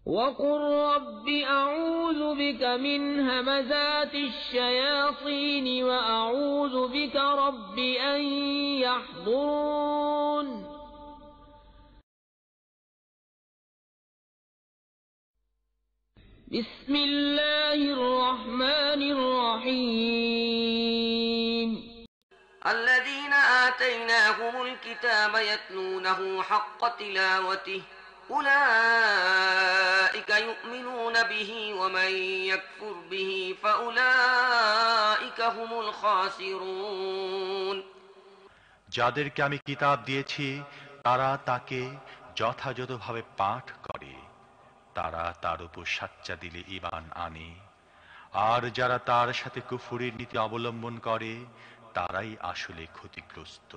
وقل رب أعوذ بك من همزات الشياطين وأعوذ بك رب أن يحضرون بسم الله الرحمن الرحيم الذين آتيناهم الكتاب يتلونه حق تلاوته أولئك يؤمنون به ومن يكفر به فأولئك هم الخاسرون যাদেরকে আমি কিতাব দিয়েছি তারা তাকে যথাযথভাবে পাঠ করে, তারা তার উপর সাচ্চা দিলে ঈমান আনে, আর যারা তার সাথে কুফরির নীতি অবলম্বন করে তারাই আসলে ক্ষতিগ্রস্ত।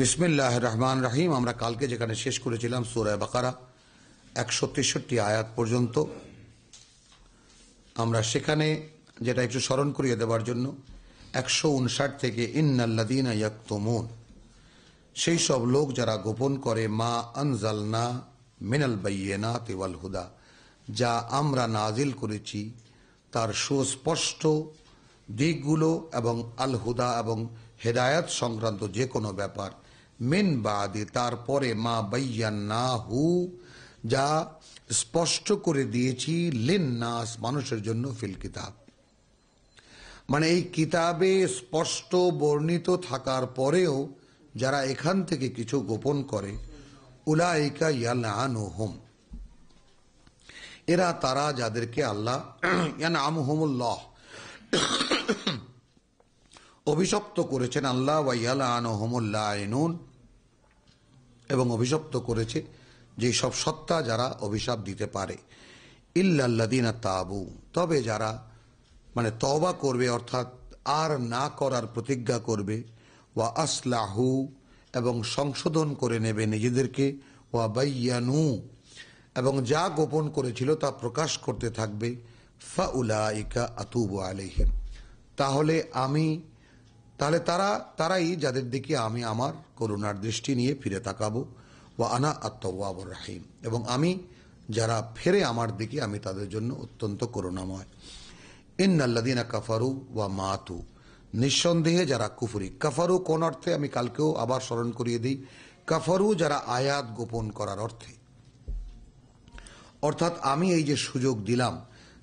বিসমিল্লাহির রহমানির রহিম। আমরা কালকে যেখানে শেষ করেছিলাম সূরা বাকারা 163 আয়াত পর্যন্ত, আমরা সেখানে যেটা একটু স্মরণ করিয়ে দেওয়ার জন্য 159 থেকে ইন্নাল্লাযীনা ইয়াকতুমুন, সেই সব লোক যারা গোপন করে মা আনজালনা মিনাল বাইয়িনাতি ওয়াল হুদা, যা আমরা নাজিল করেছি তার সুস্পষ্ট দিকগুলো এবং আল হুদা এবং হেদায়াত সংক্রান্ত যে কোনো ব্যাপার, মিন বাদি তারপরে, মা বাইয়ান্নাহু যা স্পষ্ট করে দিয়েছি, লিন্নাস মানুষের জন্য, ফিল কিতাব মানে এই কিতাবে স্পষ্ট বর্ণিত থাকার পরেও যারা এখান থেকে কিছু গোপন করে, উলাইকা ইয়ালআনুহুম, এরা তারা যাদেরকে আল্লাহ ইয়ানআমুহুমুল্লাহ অভিশপ্ত করেছেন আল্লাহ, ওয়া ইয়ালআনুহুমুল লাঈনুন, এবং অভিশপ্ত করেছে যে সব সত্তা যারা অভিশাপ দিতে পারে, ইল্লাল্লাযীনা তাবু, তবে যারা মানে তওবা করবে অর্থাৎ আর না করার প্রতিজ্ঞা করবে, ওয়া আসলাহু এবং সংশোধন করে নেবে নিজেদেরকে, ওয়া বায়্যানু এবং যা গোপন করেছিল তা প্রকাশ করতে থাকবে, ফাউলাইকা আতুবু আলাইহিম, তাহলে তারাই যাদের দিকে আমি আমার করুণার দৃষ্টি নিয়ে ফিরে তাকাবো, ওয়া আনা আত-তাওয়াবুর রহিম, এবং আমি যারা ফেরে আমার দিকে আমি তাদের জন্য অত্যন্ত করুণাময়। ইন্নাল্লাযীনা কাফারু ওয়া মাতু, নিঃসন্দেহে যারা কুফরি, কাফারু কোন অর্থে আমি কালকেও আবার স্মরণ করিয়ে দিই, কাফারু যারা আয়াত গোপন করার অর্থে, অর্থাৎ আমি এই যে সুযোগ দিলাম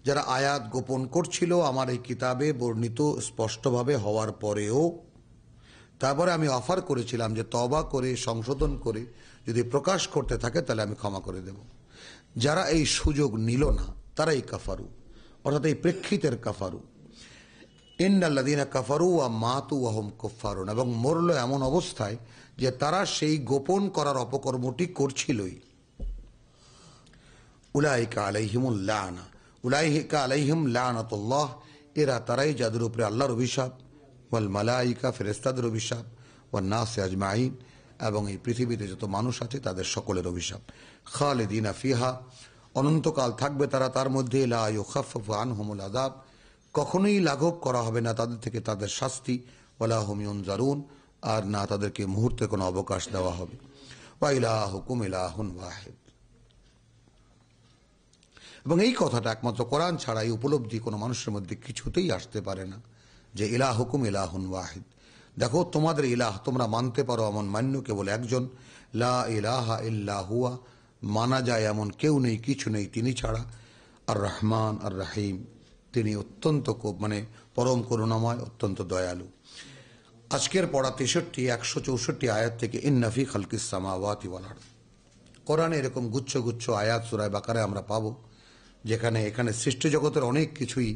যারা আয়াত গোপন করছিল আমার এই কিতাবে বর্ণিত স্পষ্টভাবে হওয়ার পরেও, তারপরে আমি অফার করেছিলাম যে তওবা করে সংশোধন করে যদি প্রকাশ করতে থাকে তাহলে আমি ক্ষমা করে দেব। যারা এই সুযোগ নিল না তারাই কাফারু, অর্থাৎ এই প্রেক্ষিতের কাফারু। ইন্নাল্লাযীনা কাফারু ওয়া মাতু ওয়া হুম কুফফারুন, এবং মরল এমন অবস্থায় যে তারা সেই গোপন করার অপকর্মটি করছিলই। উলাইকা আলাইহিমুল লাআনা, উলাইকা আলাইহিম লাআনাতুল্লাহ, এরা তারাই যাদের উপরে আল্লাহর অভিশাপ, ওয়াল মালাইকা ফেরেশতাদের অভিশাপ, ওয়ান নাস আজমাইন এবং এই পৃথিবীতে যত মানুষ আছে তাদের সকলের অভিশাপ, খালিদিনা ফিহা অনন্তকাল থাকবে তারা তার মধ্যে, লা ইউখাফফাফু আনহুমুল আযাব কখনোই লাঘব করা হবে না তাদের থেকে তাদের শাস্তি, ওয়ালা হুম ইউনজারুন আর না তাদেরকে মুহূর্তে কোনো অবকাশ দেওয়া হবে। ওয়া ইলাহুকুম ইলাহুন ওয়াহিদ, এবং এই কথাটা একমাত্র কোরআন ছাড়া এই উপলব্ধি কোনো মানুষের মধ্যে কিছুতেই আসতে পারে না যে ইলাহুকুম ইলাহুন ওয়াহিদ। দেখো তোমাদের ইলাহ তোমরা মানতে পারো এমন মান্য কেবল একজন, লা ইলাহা ইল্লা হুয়া মানা যায় এমন কেউ নেই কিছু নেই তিনি ছাড়া, আর রহমান আর রহিম তিনি অত্যন্ত পরম করুণাময় অত্যন্ত দয়ালু। আজকের পড়া 164 আয়াত থেকে ইন্না ফি খালকিস সামাওয়াতি ওয়াল আরদ, কোরআনে এরকম গুচ্ছ গুচ্ছ আয়াত সূরা বাকারায় আমরা পাবো যেখানে সৃষ্টি জগতের অনেক কিছুই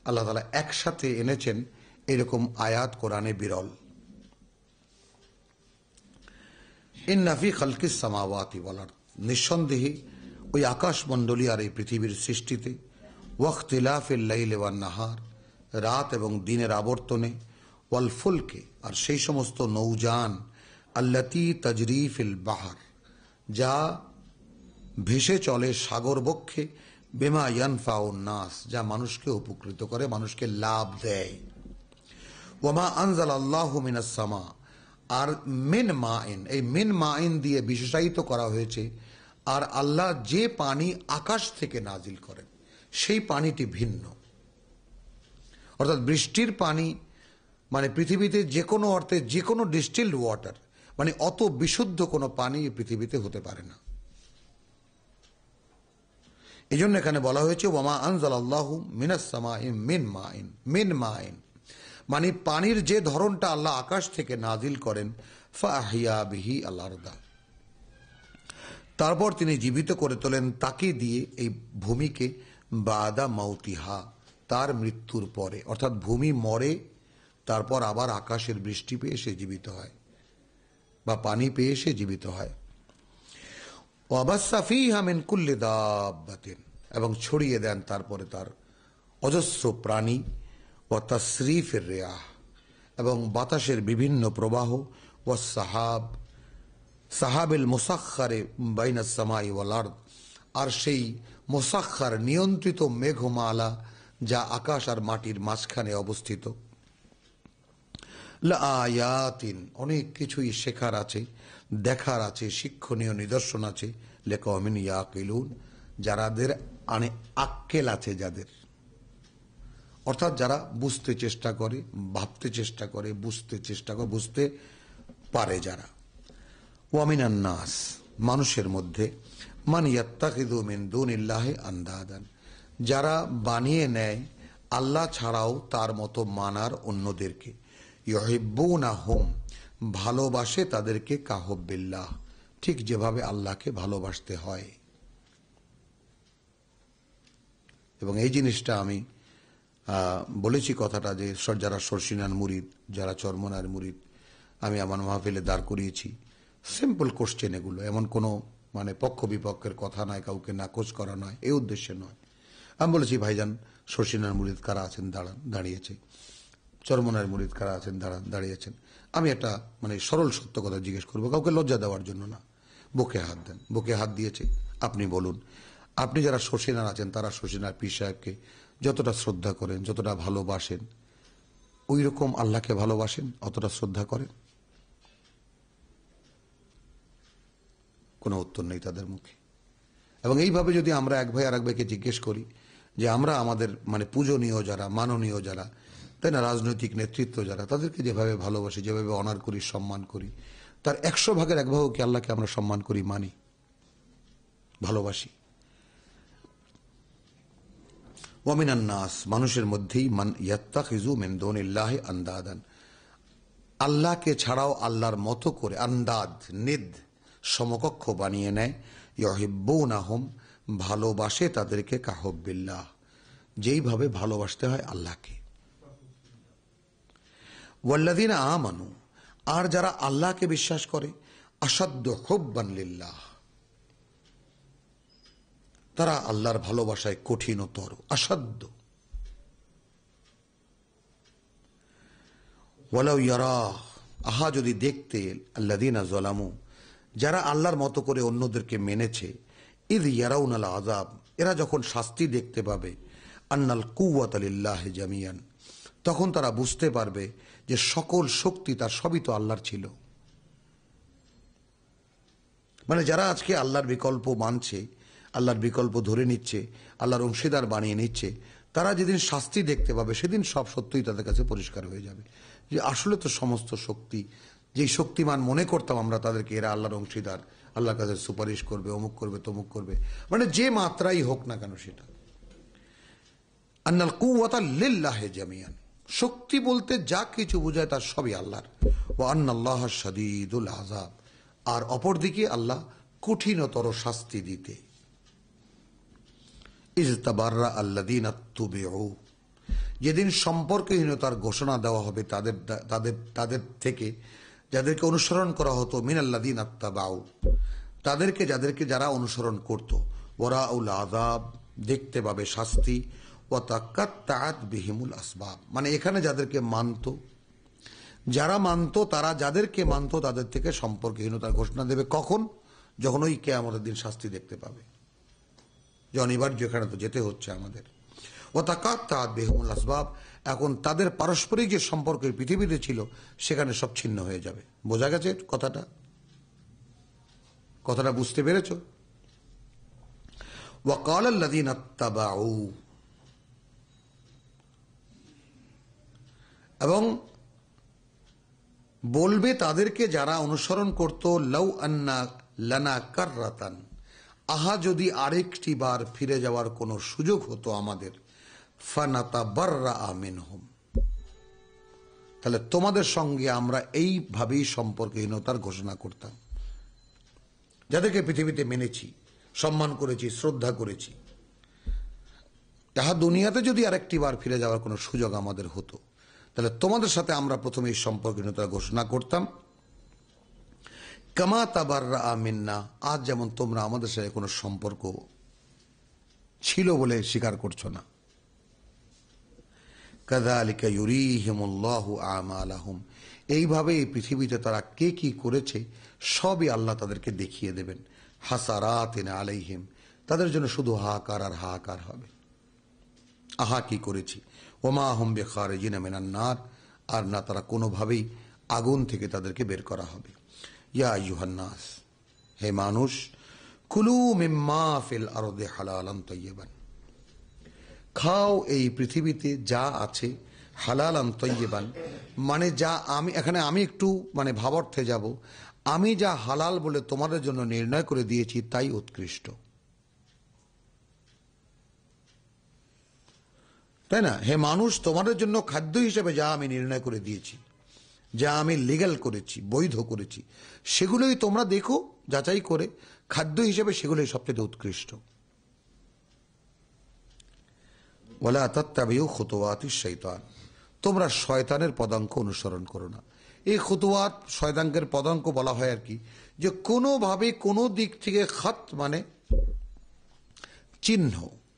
আল্লাহ তাআলা একসাথে এনেছেন, এরকম আয়াত কোরআনে বিরল। ইন্না ফি খালকিস সামাওয়াতি ওয়াল আরদ, নিঃসন্দেহে ওই আকাশমণ্ডলী আর এই পৃথিবীর সৃষ্টিতে, ওয়াখতিলাফিল লাইলি ওয়ান নাহার রাত এবং দিনের আবর্তনে, ওয়াল ফুলকে আর সেই সমস্ত নৌযান, আল্লাতী তাজরি ফিল বাহার যা ভেসে চলে সাগর বক্ষে, বিমা ইয়ানফাউন নাস যা মানুষকে উপকৃত করে মানুষকে লাভ দেয়, ওয়ামা আনজালাল্লাহু মিনাস সামা আর মিন মাইন, এই মিন মাইন দিয়ে বিশেষায়িত করা হয়েছে। আর আল্লাহ যে পানি আকাশ থেকে নাজিল করেন সেই পানিটি ভিন্ন, অর্থাৎ বৃষ্টির পানি মানে পৃথিবীতে যে কোনো অর্থে যে কোনো ডিস্টিলড ওয়াটার মানে অত বিশুদ্ধ কোনো পানি পৃথিবীতে হতে পারে না। এই জন্য এখানে বলা হয়েছে ওয়ামা আনজালাল্লাহু মিনাস সামাই মিন মাইন, মিন মাইন মানে পানির যে ধরনটা আল্লাহ আকাশ থেকে নাজিল করেন, ফাহিয়া বিহি আল আরদা, তারপর তিনি জীবিত করে তোলেন তাকে দিয়ে এই ভূমিকে, বাদা মাউতিহা তার মৃত্যুর পরে, অর্থাৎ ভূমি মরে তারপর আবার আকাশের বৃষ্টি পেয়ে সে জীবিত হয় বা পানি পেয়ে সে জীবিত হয়। ওয়াবাসসা ফীহা মিন কুল্লি দাব্বাতিন, এবং ছড়িয়ে দেন তারপরে তার অজস্র প্রাণী, ও তাসরিফের রিয়াহ, এবং বাতাসের বিভিন্ন প্রবাহ, ও সাহাব, সাহাবিল মুসাখখারে বাইনাস সামাই ওয়াল আরদ, আর সেই মুসাখখার নিয়ন্ত্রিত মেঘমালা যা আকাশ আর মাটির মাঝখানে অবস্থিত। লাআয়াতিন, অনেক কিছুই শেখার আছে, দেখার আছে, শিক্ষণীয় নিদর্শন আছে, লিকাওমিন ইয়াকিলুন, যাদের আক্কেল আছে, যাদের অর্থাৎ যারা বুঝতে চেষ্টা করে, ভাবতে চেষ্টা করে, বুঝতে চেষ্টা করে, বুঝতে পারে যারা। ওয়ামিনান নাস, মানুষের মধ্যে, মান ইয়াত্তাখিযু মিন দুনিল্লাহি আনদাদান, যারা বানিয়ে নেয় আল্লাহ ছাড়াও তার মতো মানার অন্যদেরকে, ইউহিব্বুনাহুম, ভালোবাসে তাদেরকে, কাহুব্বিল্লাহ, ঠিক যেভাবে আল্লাহকে ভালোবাসতে হয়। এবং এই জিনিসটা আমি বলেছি কথাটা যে যারা শর্ষিনার মুরিদ, যারা চরমনার মুরিদ, আমি আমার মাহফিলে দাঁড় করিয়েছি। সিম্পল কোশ্চেন এগুলো, এমন কোনো মানে পক্ষ বিপক্ষের কথা নয়, কাউকে নাকচ করা নয়, এই উদ্দেশ্যে নয়। আমি বলেছি ভাইজান শর্ষিনার মুরিদ কারা আছেন দাঁড়িয়েছে, চরমনার মুরিদ কারা আছেন দাঁড়িয়েছেন। আমি একটা মানে সরল সত্য কথা জিজ্ঞেস করবো, কাউকে লজ্জা দেওয়ার জন্য না। বুকে হাত দেন, বুকে হাত দিয়েছে, আপনি বলুন, আপনি যারা শর্ষিনার আছেন তারা শর্ষিনার পীর সাহেবকে যতটা শ্রদ্ধা করেন, যতটা ভালোবাসেন, ওই রকম আল্লাহকে ভালোবাসেন, অতটা শ্রদ্ধা করেন? কোনো উত্তর নেই তাদের মুখে। এবং এইভাবে যদি আমরা এক ভাই আর এক ভাইকে জিজ্ঞেস করি যে আমরা আমাদের মানে পূজনীয় যারা, মাননীয় যারা, তাই না, রাজনৈতিক নেতৃত্ব যারা, তাদেরকে যেভাবে ভালোবাসি, যেভাবে অনার করি, সম্মান করি, তার 100 ভাগের 1 ভাগও কি আল্লাহকে আমরা সম্মান করি, মানি, ভালোবাসি? ওয়ামিনান নাস, মানুষের মধ্যেই, মান ইয়াত্তাখিযু মিন দুনিল্লাহি আনদাদান, আল্লাহকে ছাড়াও আল্লাহর মতো করে, আন্দাদ নিদ সমকক্ষ বানিয়ে নেয়, ইউহিব্বুনাহুম, ভালোবাসে তাদেরকে, কাহুব্বিল্লাহ, যেইভাবে ভালোবাসতে হয় আল্লাহকে। ওয়াল্লাযিনা আমানু, আর যারা আল্লাহকে বিশ্বাস করে, আসাদ্দু হুব্বান লিল্লাহ, তারা আল্লাহর ভালোবাসায় কঠিনতর, আসাদ্দ। ওয়ালাউ ইয়ারা, আহা যদি দেখতে, আল্লাযিনা যালামু, যারা আল্লাহর মতো করে অন্যদেরকে মেনেছে, ইয ইয়ারাউনাল আযাব, এরা যখন শাস্তি দেখতে পাবে, আন্নাল কুওয়াতা লিল্লাহি জামিয়ান, তখন তারা বুঝতে পারবে যে সকল শক্তি তার, সবই তো আল্লাহর ছিল। মানে যারা আজকে আল্লাহর বিকল্প মানছে, আল্লাহর বিকল্প ধরে নিচ্ছে, আল্লাহর অংশীদার বানিয়ে নিচ্ছে, তারা যেদিন শাস্তি দেখতে পাবে সেদিন সব সত্যই তাদের কাছে পরিষ্কার হয়ে যাবে যে আসলে তো সমস্ত শক্তি, যেই শক্তিমান মনে করতাম আমরা তাদেরকে, এরা আল্লাহর অংশীদার, আল্লাহর কাছে সুপারিশ করবে, অমুক করবে, তমুক করবে, মানে যে মাত্রাই হোক না কেন সেটা। আন্নাল কুওয়াতা লিল্লাহি জামিয়ান, শক্তি বলতে যা কিছু বোঝায় তার সবই আল্লাহর। ওয়া আন্নাল্লাহা শাদীদুল আযাব, আর অপরদিকে আল্লাহ কঠিনতর শাস্তি দিতে। ইয তাবাররা আল্লাযীনা তুবিউ, যেদিন সম্পর্কহীনতার ঘোষণা দেওয়া হবে তাদের থেকে, যাদেরকে অনুসরণ করা হতো, মিনাল্লাযীনা তাবাউ, তাদেরকে যারা অনুসরণ করত, ওয়ারাউল আযাব, দেখতে পাবে শাস্তি, ওয়া তাকাত্তাআত বিহিমুল আসবাব, মানে এখানে যাদেরকে মানত, যারা মানত, তারা যাদেরকে মানত তাদের থেকে সম্পর্কহীনতার ঘোষণা দেবে। কখন? যখন ওই কিয়ামতের দিন শাস্তি দেখতে পাবে, যে অনিবার্য, এখানে তো যেতে হচ্ছে আমাদের। ওয়াতাকাত্তাআত বিহিমুল আসবাব, এখন তাদের পারস্পরিক যে সম্পর্ক পৃথিবীতে ছিল সেখানে সব ছিন্ন হয়ে যাবে। বোঝা গেছে কথাটা বুঝতে পেরেছো? ওয়াকাল আল্লাযীনা ইত্তাবাউ, এবং বলবে তাদেরকে যারা অনুসরণ করত, লাউ আন্না লানা কাররাতান, আহা যদি আরেকটি বার ফিরে যাওয়ার কোনো সুযোগ হতো আমাদের, ফানাতাবাররা মিনহুম, তাহলে তোমাদের সঙ্গে আমরা এইভাবেই সম্পর্কহীনতার ঘোষণা করতাম। যাদেরকে পৃথিবীতে মেনেছি, সম্মান করেছি, শ্রদ্ধা করেছি, তাহা দুনিয়াতে যদি আরেকটি বার ফিরে যাওয়ার কোনো সুযোগ আমাদের হতো, তাহলে তোমাদের সাথে আমরা প্রথমে এই সম্পর্কহীনতার ঘোষণা করতাম। কামা তাবাররা মিন্না, আজ যেমন তোমরা আমাদের সাথে কোনো সম্পর্ক ছিল বলে স্বীকার করছো না। কাযালিকা ইউরিহিমুল্লাহু আমালাহুম, এইভাবে এই পৃথিবীতে তারা কে কি করেছে সবই আল্লাহ তাদেরকে দেখিয়ে দেবেন। হাসারাতিন আলাইহিম, তাদের জন্য শুধু হাহাকার আর হাহাকার হবে। আহা কি করেছি। ওমা হুম বিখারিজিনা মিনান নার, আর না তারা কোনোভাবেই আগুন থেকে তাদেরকে বের করা হবে। ইয়া আইয়ুহান নাস, হে মানুষ, কুলু মিম্মা ফিল আরদি হালালান তাইয়্যিবান, খাও এই পৃথিবীতে যা আছে হালালান তাইয়্যিবান, মানে যা আমি একটু ভাবার্থে যাব, আমি যা হালাল বলে তোমাদের জন্য নির্ণয় করে দিয়েছি তাই উৎকৃষ্ট, তাই না? হে মানুষ, তোমাদের জন্য খাদ্য হিসেবে যা আমি নির্ণয় করে দিয়েছি, যা আমি লিগ্যাল করেছি, বৈধ করেছি, সেগুলোই তোমরা দেখো যাচাই করে, খাদ্য হিসেবে সেগুলোই সবচেয়ে উৎকৃষ্ট। ওয়ালা তাত্তাবিউ খুতুওয়াতিশ শাইতান, তোমরা শয়তানের পদাঙ্ক অনুসরণ করো না। এই খুতুওয়াত, শয়তানের পদাঙ্ক বলা হয় আর কি, যে কোনোভাবে কোনো দিক থেকে খাত মানে চিহ্ন,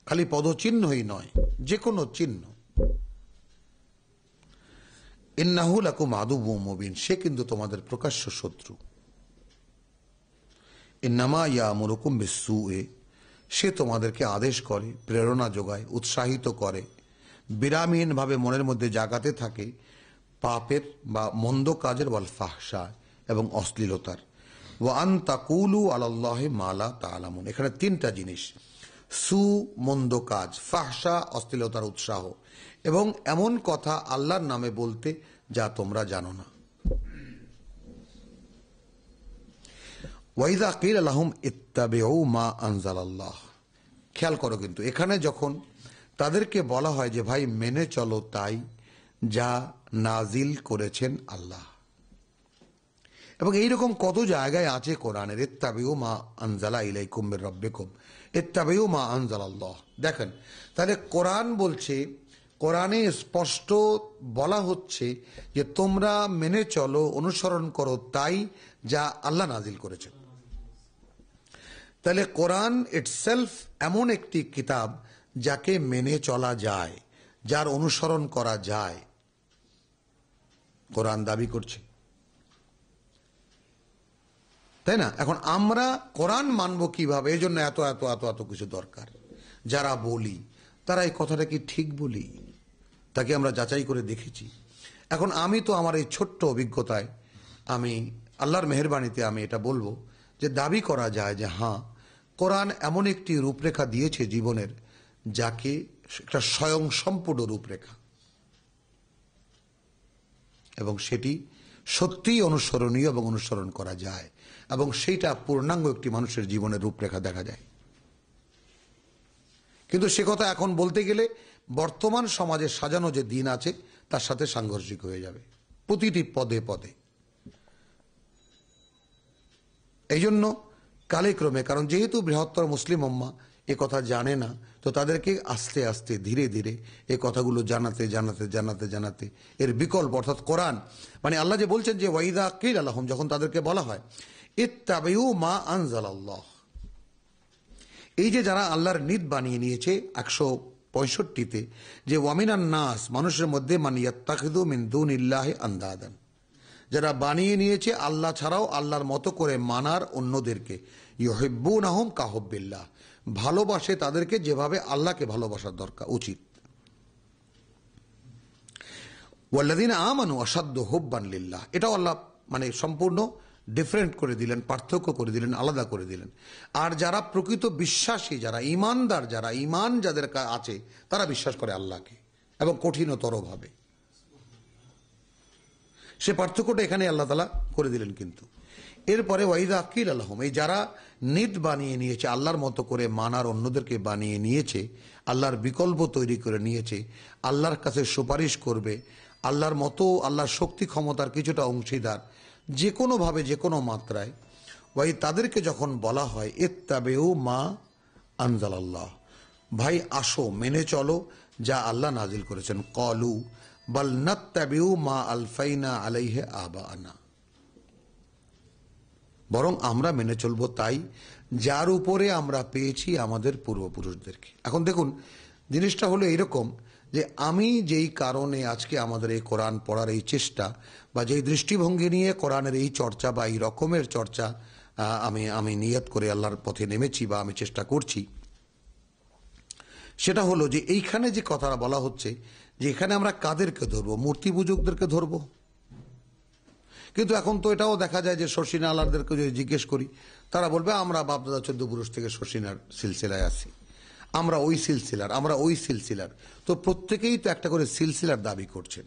খালি পদচিহ্নই নয়, যে কোনো চিহ্ন। ইন্নাহু লাকুম আদুউম মুবিন, সে কিন্তু তোমাদের প্রকাশ্য শত্রু। ইন্নামা ইয়ামুরুকুম বিসসুএ, সে তোমাদেরকে আদেশ করে, প্রেরণা যোগায়, উৎসাহিত করে, বিরামহীনভাবে মনের মধ্যে জাগাতে থাকে পাপের বা মন্দ কাজের, ওয়াল ফাহশা, এবং অশ্লীলতার। ওয়া আন তাকুলু আলাল্লাহি মা লা তা'লামুন, এখানে তিনটা জিনিস, সু মন্দ কাজ, ফাহশা অশ্লীলতার উৎসাহ, এবং এমন কথা আল্লাহর নামে বলতে যা তোমরা জানো না। ওয়াইদা কিল লাহুম ইত্তাবিউ মা আনজালাল্লাহ, খেয়াল করো কিন্তু এখানে যখন তাদেরকে বলা হয় যে ভাই মেনে চলো তাই যা নাজিল করেছেন আল্লাহ, এবং এইরকম কত জায়গায় আছে কোরআনের, ইত্তাবিউ মা আনজালা ইলাইকুম মির রাব্বিকুম ইত্তাবিউ মা আনজালাল্লাহ। দেখেন, তাহলে কোরআন বলছে, কোরআনে স্পষ্ট বলা হচ্ছে যে তোমরা মেনে চলো, অনুসরণ করো তাই যা আল্লাহ নাজিল করেছেন। তাহলে কোরআন ইটসেলফ এমন একটি কিতাব যাকে মেনে চলা যায়, যার অনুসরণ করা যায়, কোরআন দাবি করছে, তাই না? এখন আমরা কোরআন মানব কিভাবে? এই জন্য এত এত এত এত কিছু দরকার। যারা বলি তারা এই কথাটা কি ঠিক বলি, তাকে আমরা যাচাই করে দেখেছি। এখন আমি তো আমার এই ছোট্ট অভিজ্ঞতায়, আমি আল্লাহর মেহেরবানিতে আমি এটা বলবো যে দাবি করা যায় যে হ্যাঁ, কোরআন এমন একটি রূপরেখা দিয়েছে জীবনের, যাকে একটা স্বয়ংসম্পূর্ণ রূপরেখা, এবং সেটি সত্যিই অনুসরণীয় এবং অনুসরণ করা যায়, এবং সেইটা পূর্ণাঙ্গ একটি মানুষের জীবনের রূপরেখা দেখা যায়। কিন্তু সে কথা এখন বলতে গেলে বর্তমান সমাজে সাজানো যে দিন আছে তার সাথে সাংঘর্ষিক হয়ে যাবে প্রতিটি পদে পদে। এই জন্য কালে ক্রমে, কারণ যেহেতু বৃহত্তর মুসলিম উম্মাহ এ কথা জানে না, তো তাদেরকে আস্তে আস্তে ধীরে ধীরে এই কথাগুলো জানাতে জানাতে জানাতে জানাতে এর বিকল্প, অর্থাৎ কোরআন, মানে আল্লাহ যে বলছেন যে ওয়াইদা কিল লাহুম, যখন তাদেরকে বলা হয় ইত্তাবিউ মা আনজালাল্লাহ, এই যে যারা আল্লাহর নিদ বানিয়ে নিয়েছে 165-তে, যে ওয়ামিনান নাস, মানুষের মধ্যে মান ইয়াত্তাখিযু মিন দুনিল্লাহি আনদাদান, যারা বানিয়ে নিয়েছে আল্লাহ ছাড়াও আল্লাহর মতো করে মানার অন্যদেরকে, ইউহিব্বুনাহুম কাহুব্বিল্লাহ, ভালোবাসে তাদেরকে যেভাবে আল্লাহকে ভালোবাসার দরকার উচিত। ওয়াল্লাযীনা আমানু আশাদ্দু হুব্বান লিল্লাহ, এটাও আল্লাহ মানে সম্পূর্ণ ডিফারেন্ট করে দিলেন, পার্থক্য করে দিলেন, আলাদা করে দিলেন। আর যারা প্রকৃত বিশ্বাসী, যারা ইমানদার, যারা ইমান যাদের আছে, তারা বিশ্বাস করে আল্লাহকে এবং কঠিনতর ভাবে। সে পার্থক্যটা এখানে আল্লাহ তাআলা করে দিলেন। কিন্তু এরপরে ওয়াইদা কিল আলাহুম, এই যারা নিদ বানিয়ে নিয়েছে, আল্লাহর মতো করে মানার অন্যদেরকে বানিয়ে নিয়েছে, আল্লাহর বিকল্প তৈরি করে নিয়েছে, আল্লাহর কাছে সুপারিশ করবে, আল্লাহর মতো আল্লাহর শক্তি ক্ষমতার কিছুটা অংশীদার, যে কোনোভাবে যে কোনো মাত্রায়, ওই তাদেরকে যখন বলা হয় ইত্তাবিউ মা আনজালাল্লাহ, ভাই আসো মেনে চলো যা আল্লাহ নাজিল করেছেন, ক্বালু বাল নাত্তাবিউ মা আলফাইনা আলাইহি আবানা, বরং আমরা মেনে চলবো তাই যার উপরে আমরা পেয়েছি আমাদের পূর্বপুরুষদেরকে। এখন দেখুন জিনিসটা হলো এইরকম যে আমি যেই কারণে আজকে আমাদের এই কোরআন পড়ার এই চেষ্টা বা যেই দৃষ্টিভঙ্গি নিয়ে কোরআনের এই চর্চা বা এই রকমের চর্চা আমি নিয়ত করে আল্লাহর পথে নেমেছি বা আমি চেষ্টা করছি, সেটা হলো যে এইখানে যে কথাটা বলা হচ্ছে যে এখানে আমরা কাদেরকে ধরবো, মূর্তি পূজকদেরকে ধরবো। কিন্তু এখন তো এটাও দেখা যায় যে শর্ষিনা আলাদেরকে যদি জিজ্ঞেস করি, তারা বলবে আমরা বাপদাদা 14 পুরুষ থেকে শর্ষিনার সিলসিলায় আছি, আমরা ওই সিলসিলার, আমরা ওই সিলসিলার। তো প্রত্যেকেই তো একটা করে সিলসিলার দাবি করছেন,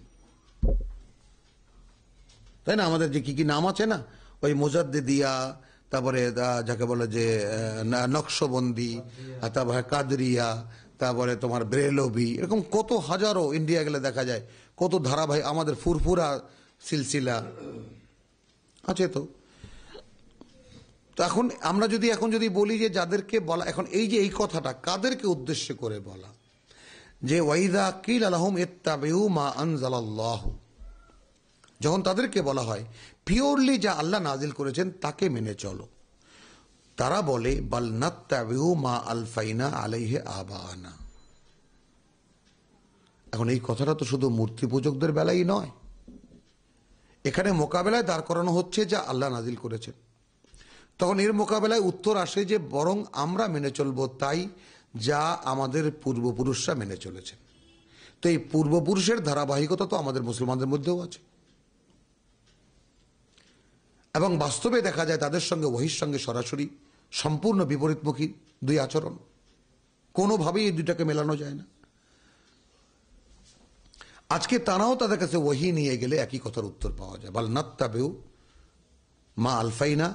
তাই না? আমাদের যে কি কি নাম আছে না, ওই মুজাদ্দিদিয়া, তারপরে যাকে বলে যে নকশবন্দি, তারপরে কাদরিয়া, তারপরে তোমার ব্রেলভি, এরকম কত হাজারো, ইন্ডিয়া গেলে দেখা যায় কত ধারাবাহিক, আমাদের ফুরফুরা সিলসিলা আছে। তো এখন আমরা যদি বলি যে যাদেরকে বলা, এখন এই যে এই কথাটা কাদেরকে উদ্দেশ্য করে বলা, যে ওয়াইদা কিল আলাহুম ইত্তাবিউ মা আনজালাল্লাহ, যখন তাদেরকে বলা হয় পিওরলি যা আল্লাহ নাজিল করেছেন তাকে মেনে চলো, তারা বলে বাল নাত্তাবিউ মা আলফাইনা আলাইহি আবানা। এখন এই কথাটা তো শুধু মূর্তি পূজকদের বেলাই নয়, এখানে মোকাবেলায় দাঁড় করানো হচ্ছে যা আল্লাহ নাজিল করেছেন। তখন এর মোকাবেলায় উত্তর আসে যে বরং আমরা মেনে চলবো তাই যা আমাদের পূর্বপুরুষরা মেনে চলেছেন। তো এই পূর্বপুরুষের ধারাবাহিকতা তো আমাদের মুসলমানদের মধ্যেও আছে, এবং বাস্তবে দেখা যায় তাদের সঙ্গে ওহীর সঙ্গে সরাসরি সম্পূর্ণ বিপরীতমুখী দুই আচরণ, কোনোভাবেই এই দুইটাকে মেলানো যায় না। আজকে তারাও তাদের কাছে ওহী নিয়ে গেলে একই কথার উত্তর পাওয়া যায়, বাল নাত্তাবিউ মা আলফাইনা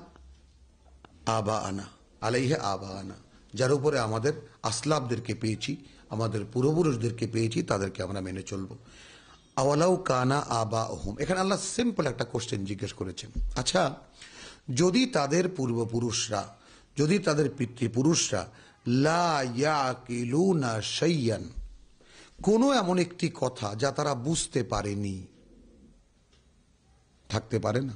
আবানা আলাইহি আবানা, যার উপরে আমাদের আসলাফদেরকে পেয়েছি, আমাদের পূর্বপুরুষদেরকে পেয়েছি, তাদেরকে আমরা মেনে চলবো। আওয়ালাউ কানা আবাহুম, এখানে আল্লাহ সিম্পল একটা কোশ্চেন জিজ্ঞেস করেছেন, আচ্ছা যদি তাদের পূর্বপুরুষরা, যদি তাদের পিতৃপুরুষরা লা ইয়াকিলুনা শাইয়ান, কোনো এমন একটি কথা যা তারা বুঝতে পারেনি, থাকতে পারে না?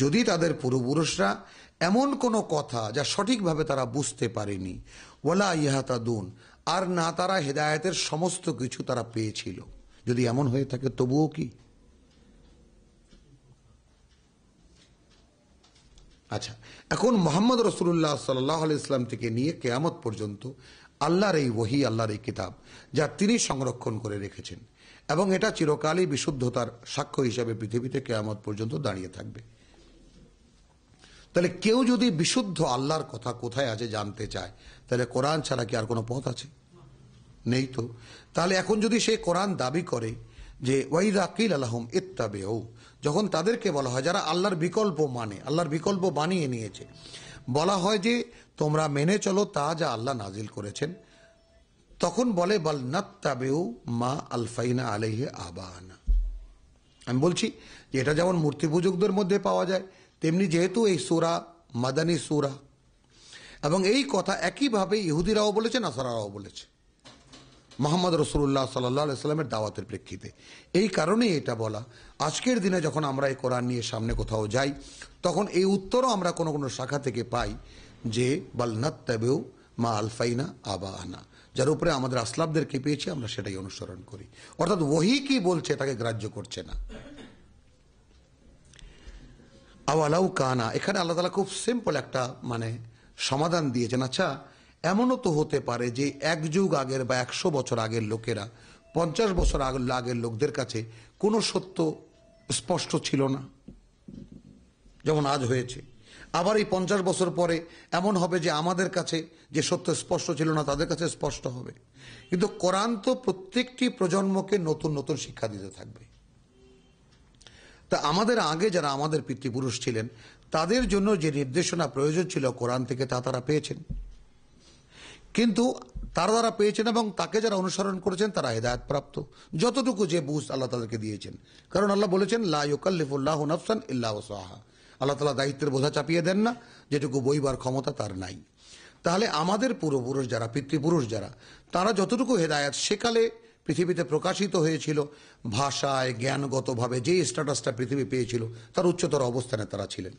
যদি তাদের পূর্বপুরুষরা এমন কোনো কথা যা সঠিকভাবে তারা বুঝতে পারেনি, ওয়ালা ইয়াহতাদুন, আর না তারা হেদায়েতের সমস্ত কিছু তারা পেয়েছিল, যদি এমন হয়ে থাকে তবুও কি? আচ্ছা, এখন মুহাম্মদ রাসূলুল্লাহ সাল্লাল্লাহু আলাইহি ওয়াসাল্লাম থেকে নিয়ে কিয়ামত পর্যন্ত আল্লাহর এই ওহী, আল্লাহর এই কিতাব যা তিনি সংরক্ষণ করে রেখেছেন, এবং এটা চিরকালই বিশুদ্ধতার সাক্ষ্য হিসাবে পৃথিবীতে কিয়ামত পর্যন্ত দাঁড়িয়ে থাকবে। তাহলে কেউ যদি বিশুদ্ধ আল্লাহর কথা কোথায় আছে জানতে চায়, তাহলে কোরআন ছাড়া কি আর কোনো পথ আছে? নেই তো। তাহলে এখন যদি সে কোরআন দাবি করে যে ওয়াইদা কিল আলাহুম ইত্তাবিউ, যখন তাদেরকে বলা হয় যারা আল্লাহর বিকল্প মানে, আল্লাহর বিকল্প বানিয়ে নিয়েছে, বলা হয় যে তোমরা মেনে চলো তা যা আল্লাহ নাজিল করেছেন, তখন বলে বাল নাত্তাবিউ মা আলফাইনা আলাইহি আবানা। আমি বলছি যে এটা যেমন মূর্তি পূজকদের মধ্যে পাওয়া যায়, তেমনি যেহেতু এই সূরা মাদানী সূরা, এবং এই কথা একইভাবে ইহুদিরাও বলেছে, নাসারারাও বলেছে মুহাম্মদ রাসূলুল্লাহ সাল্লাল্লাহু আলাইহি ওয়াসাল্লামের দাওয়াতের প্রেক্ষিতে। এই কারণেই এটা বলা। আজকের দিনে যখন আমরা এই কোরআন নিয়ে সামনে কোথাও যাই, তখন এই উত্তরও আমরা কোনো কোনো শাখা থেকে পাই যে বাল নাত্তাবিউ মা আলফাইনা আবানা, যার উপরে আমাদের আসলাফদেরকে পেয়েছি আমরা সেটাই অনুসরণ করি। অর্থাৎ ওহী কি বলছে তাকে গ্রাহ্য করছে না। আওয়ালাউ কানা, এখানে আল্লাহ তাআলা খুব সিম্পল একটা সমাধান দিয়েছেন। আচ্ছা, এমনও তো হতে পারে যে 1 যুগ আগের বা 100 বছর আগের লোকেরা 50 বছর আগের লোকদের কাছে কোনো সত্য স্পষ্ট ছিল না, যেমন আজ হয়েছে। আবার এই 50 বছর পরে এমন হবে যে আমাদের কাছে যে সত্য স্পষ্ট ছিল না তাদের কাছে স্পষ্ট হবে। কিন্তু কোরআন তো প্রত্যেকটি প্রজন্মকে নতুন নতুন শিক্ষা দিতে থাকবে। তা আমাদের আগে যারা আমাদের পিতৃপুরুষ ছিলেন তাদের জন্য যে নির্দেশনা প্রয়োজন ছিল কোরআন থেকে তা তারা পেয়েছেন, কিন্তু তারা পেয়েছেন এবং তাকে যারা অনুসরণ করেছেন তারা হেদায়েত প্রাপ্ত, যতটুকু যে বুঝ আল্লাহ তাদেরকে দিয়েছেন। কারণ আল্লাহ বলেছেন লা ইউকাল্লিফুল্লাহু নাফসান ইল্লা ওয়াসাহা, আল্লাহ তাআলা দায়িত্বের বোঝা চাপিয়ে দেন না, যেটুকু বইবার ক্ষমতা তার নাই। তাহলে আমাদের পূর্বপুরুষ যারা, পিতৃপুরুষ যারা, তারা যতটুকু হেদায়েত সেকালে পৃথিবীতে প্রকাশিত হয়েছিল, ভাষায় জ্ঞানগতভাবে যে স্ট্যাটাসটা পৃথিবী পেয়েছিল তার উচ্চতর অবস্থানে তারা ছিলেন।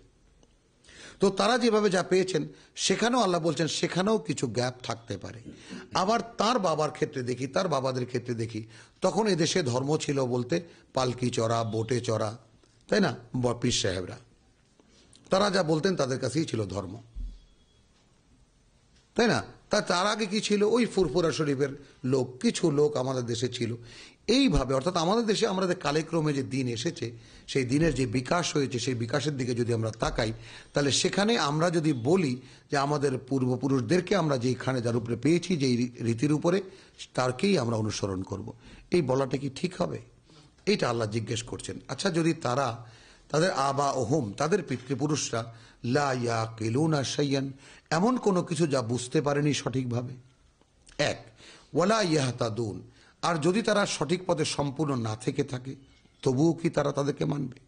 তো তারা যেভাবে যা পেয়েছেন সেখানেও আল্লাহ বলছেন সেখানেও কিছু গ্যাপ থাকতে পারে। আবার তার বাবার ক্ষেত্রে দেখি, তার বাবাদের ক্ষেত্রে দেখি, তখন এদেশে ধর্ম ছিল বলতে পালকি চড়া, বোটে চড়া, তাই না? পীর সাহেবরা তারা যা বলতেন তাদের কাছেই ছিল ধর্ম, তাই না? তার আগে কি ছিল? ওই ফুরফুরা শরীফের লোক, কিছু লোক আমাদের দেশে ছিল। এইভাবে অর্থাৎ আমাদের দেশে আমাদের কালেক্রমে যে দিন এসেছে, সেই দিনের যে বিকাশ হয়েছে, সেই বিকাশের দিকে যদি আমরা তাকাই, তাহলে সেখানে আমরা যদি বলি যে আমাদের পূর্বপুরুষদেরকে আমরা যেইখানে যার উপরে পেয়েছি, যেই রীতির উপরে, তারকেই আমরা অনুসরণ করব, এই বলাটা কি ঠিক হবে? এইটা আল্লাহ জিজ্ঞেস করছেন। আচ্ছা, যদি তারা, তাদের আবা ওহম, তাদের পিতৃপুরুষরা লা ইয়াকিলুনা শাইয়ান, এমন কোনো কিছু যা বুঝতে পারেনি সঠিকভাবে, এক, ওয়ালা ইয়াহতাদুন, আর যদি তারা সঠিক পথে সম্পূর্ণ না থেকে থাকে তবুও কি তারা তাদেরকে মানবে?